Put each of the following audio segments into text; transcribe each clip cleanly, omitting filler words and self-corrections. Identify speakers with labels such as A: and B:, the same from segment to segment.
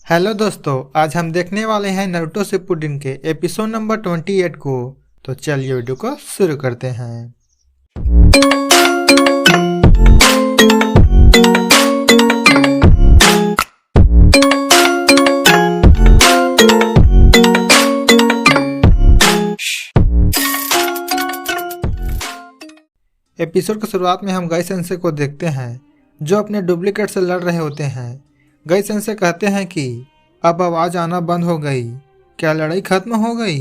A: Hello दोस्तों, आज हम देखने वाले हैं नारुतो शिपुडिन के एपिसोड नंबर 28 को। तो चलिए वीडियो को शुरू करते हैं। एपिसोड की शुरुआत में हम गाई सेंसे को देखते हैं जो अपने डुप्लीकेट से लड़ रहे होते हैं। गाई सेंसे कहते हैं कि अब आवाज़ आना बंद हो गई, क्या लड़ाई खत्म हो गई?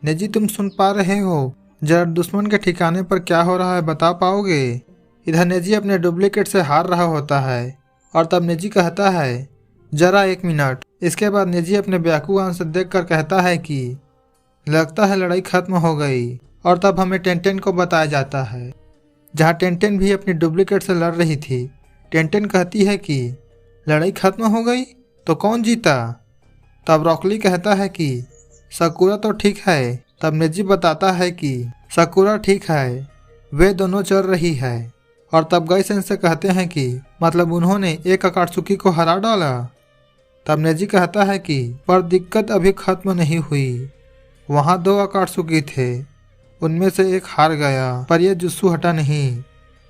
A: नेजी, तुम सुन पा रहे हो? जरा दुश्मन के ठिकाने पर क्या हो रहा है बता पाओगे? इधर नेजी अपने डुप्लीकेट से हार रहा होता है और तब नेजी कहता है जरा 1 मिनट। इसके बाद नेजी अपने बेवकूफ आंख से देखकर कहता है कि लगता है लड़ाई खत्म हो गई। और तब हमें टेंटेन को बताया जाता है जहाँ टेंटेन भी अपनी डुप्लीकेट से लड़ रही थी। टेंटेन कहती है कि लड़ाई खत्म हो गई तो कौन जीता? तब रॉकली कहता है कि साकुरा तो ठीक है। तब नेजी बताता है कि साकुरा ठीक है, वे दोनों चल रही है। और तब गाई सेंसे कहते हैं कि मतलब उन्होंने एक अकात्सुकी को हरा डाला। तब नेजी कहता है कि पर दिक्कत अभी खत्म नहीं हुई, वहाँ 2 अकात्सुकी थे, उनमें से एक हार गया पर यह जुस्सु हटा नहीं,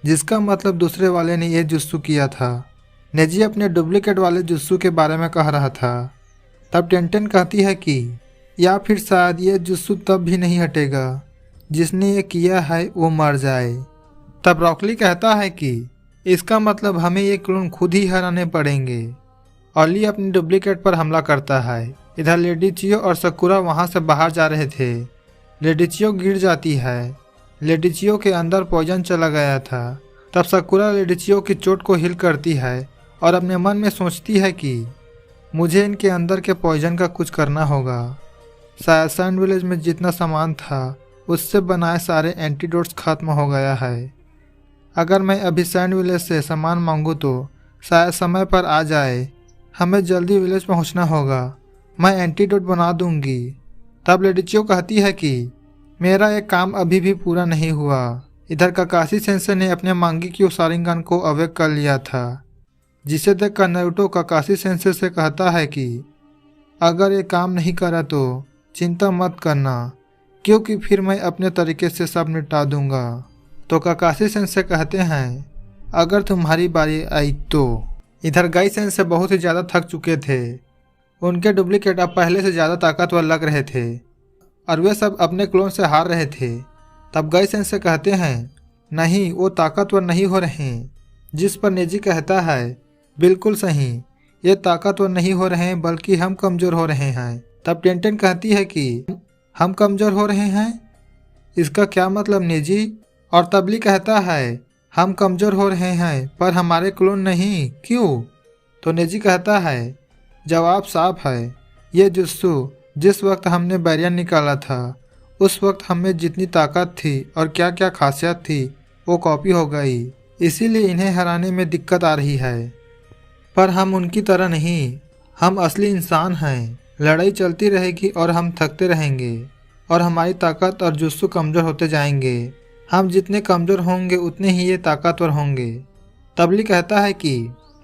A: जिसका मतलब दूसरे वाले ने यह जुस्सु किया था। नेजी अपने डुप्लीकेट वाले जुस्सु के बारे में कह रहा था। तब टेंटेन कहती है कि या फिर शायद ये जुस्सु तब भी नहीं हटेगा, जिसने ये किया है वो मर जाए। तब रॉकली कहता है कि इसका मतलब हमें ये क्लोन खुद ही हराने पड़ेंगे। ऑली अपनी डुप्लीकेट पर हमला करता है। इधर लेडी चियो और साकुरा वहाँ से बाहर जा रहे थे। लेडी चियो गिर जाती है। लेडी चियो के अंदर पॉइजन चला गया था। तब साकुरा लेडी चियो की चोट को हील करती है और अपने मन में सोचती है कि मुझे इनके अंदर के पॉइजन का कुछ करना होगा। शायद सैंड विलेज में जितना सामान था उससे बनाए सारे एंटीडोट्स खत्म हो गया है। अगर मैं अभी सैंड विलेज से सामान मांगूँ तो शायद समय पर आ जाए। हमें जल्दी विलेज पहुंचना होगा, मैं एंटीडोट बना दूंगी। तब लेडी चियो कहती है कि मेरा एक काम अभी भी पूरा नहीं हुआ। इधर काकाशी सेंसे ने अपने मांगी की शारिंगन को अवेक कर लिया था, जिसे देखकर नारुतो काकाशी सेंसे से कहता है कि अगर ये काम नहीं करा तो चिंता मत करना, क्योंकि फिर मैं अपने तरीके से सब निपटा दूंगा। तो काकाशी सेंसे कहते हैं अगर तुम्हारी बारी आई तो। इधर गाई सेंसे बहुत ही ज़्यादा थक चुके थे। उनके डुप्लीकेट अब पहले से ज़्यादा ताकतवर लग रहे थे और वे सब अपने क्लोन से हार रहे थे। तब गाई सेंसे कहते हैं नहीं, वो ताकतवर नहीं हो रहे। जिस पर नेजी कहता है बिल्कुल सही, ये ताकतवर नहीं हो रहे हैं बल्कि हम कमज़ोर हो रहे हैं। तब टेंटेन कहती है कि हम कमज़ोर हो रहे हैं, इसका क्या मतलब नेजी? और तबली कहता है हम कमज़ोर हो रहे हैं पर हमारे क्लोन नहीं, क्यों? तो नेजी कहता है जवाब साफ है, ये जुस्सु जिस वक्त हमने बैरियर निकाला था उस वक्त हमें जितनी ताकत थी और क्या क्या खासियत थी वो कॉपी हो गई, इसीलिए इन्हें हराने में दिक्कत आ रही है। पर हम उनकी तरह नहीं, हम असली इंसान हैं। लड़ाई चलती रहेगी और हम थकते रहेंगे और हमारी ताकत और जुस्सु कमज़ोर होते जाएंगे। हम जितने कमज़ोर होंगे उतने ही ये ताकतवर होंगे। तबली कहता है कि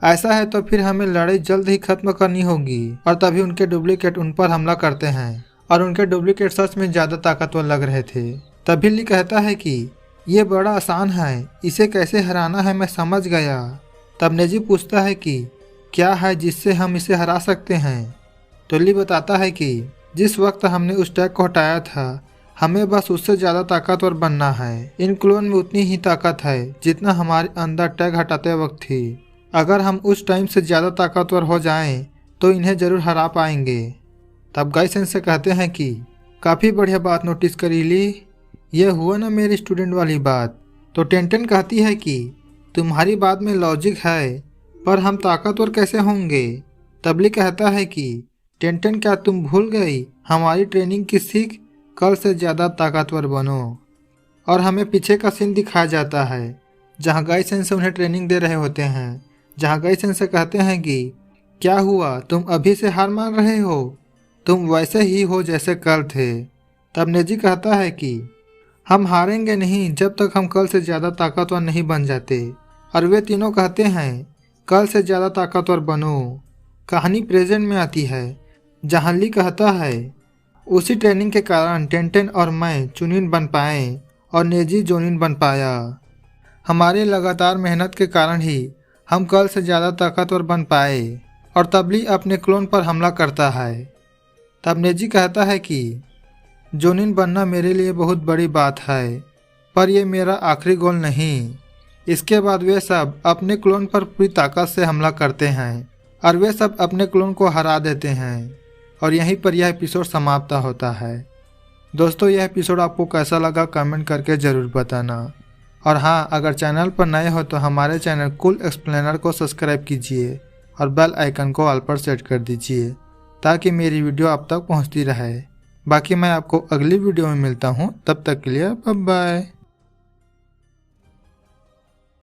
A: ऐसा है तो फिर हमें लड़ाई जल्द ही खत्म करनी होगी। और तभी उनके डुप्लीकेट उन पर हमला करते हैं और उनके डुप्लीकेट सच में ज़्यादा ताकतवर लग रहे थे। तभी ली कहता है कि ये बड़ा आसान है, इसे कैसे हराना है मैं समझ गया। तब नेजी पूछता है कि क्या है जिससे हम इसे हरा सकते हैं? तो ली बताता है कि जिस वक्त हमने उस टैग को हटाया था हमें बस उससे ज़्यादा ताकतवर बनना है। इन क्लोन में उतनी ही ताकत है जितना हमारे अंदर टैग हटाते वक्त थी। अगर हम उस टाइम से ज़्यादा ताकतवर हो जाएं तो इन्हें ज़रूर हरा पाएंगे। तब गाई सेंसे कहते हैं कि काफ़ी बढ़िया बात नोटिस करी ली, यह हुआ ना मेरी स्टूडेंट वाली बात। तो टेंटेन कहती है कि तुम्हारी बात में लॉजिक है पर हम ताकतवर कैसे होंगे? तबली कहता है कि टेंटेन क्या तुम भूल गई हमारी ट्रेनिंग की सीख, कल से ज़्यादा ताकतवर बनो। और हमें पीछे का सीन दिखाया जाता है जहाँ गाई सेंसे उन्हें ट्रेनिंग दे रहे होते हैं, जहाँ गाई सेंसे कहते हैं कि क्या हुआ, तुम अभी से हार मान रहे हो? तुम वैसे ही हो जैसे कल थे। तब नेजी कहता है कि हम हारेंगे नहीं जब तक हम कल से ज़्यादा ताकतवर नहीं बन जाते। और वे तीनों कहते हैं कल से ज़्यादा ताकतवर बनो। कहानी प्रेजेंट में आती है, जहाँ ली कहता है उसी ट्रेनिंग के कारण टेंटेन और मैं चुनिन बन पाए और नेजी जोनिन बन पाया। हमारे लगातार मेहनत के कारण ही हम कल से ज़्यादा ताकतवर बन पाए। और तब ली अपने क्लोन पर हमला करता है। तब नेजी कहता है कि जोनिन बनना मेरे लिए बहुत बड़ी बात है, पर यह मेरा आखिरी गोल नहीं। इसके बाद वे सब अपने क्लोन पर पूरी ताकत से हमला करते हैं और वे सब अपने क्लोन को हरा देते हैं और यहीं पर यह एपिसोड समाप्त होता है। दोस्तों, यह एपिसोड आपको कैसा लगा कमेंट करके ज़रूर बताना। और हाँ, अगर चैनल पर नए हो तो हमारे चैनल कूल एक्सप्लेनर को सब्सक्राइब कीजिए और बेल आइकन को ऑल पर सेट कर दीजिए ताकि मेरी वीडियो आप तक पहुंचती रहे। बाकी मैं आपको अगली वीडियो में मिलता हूं, तब तक के लिए बाय बाय।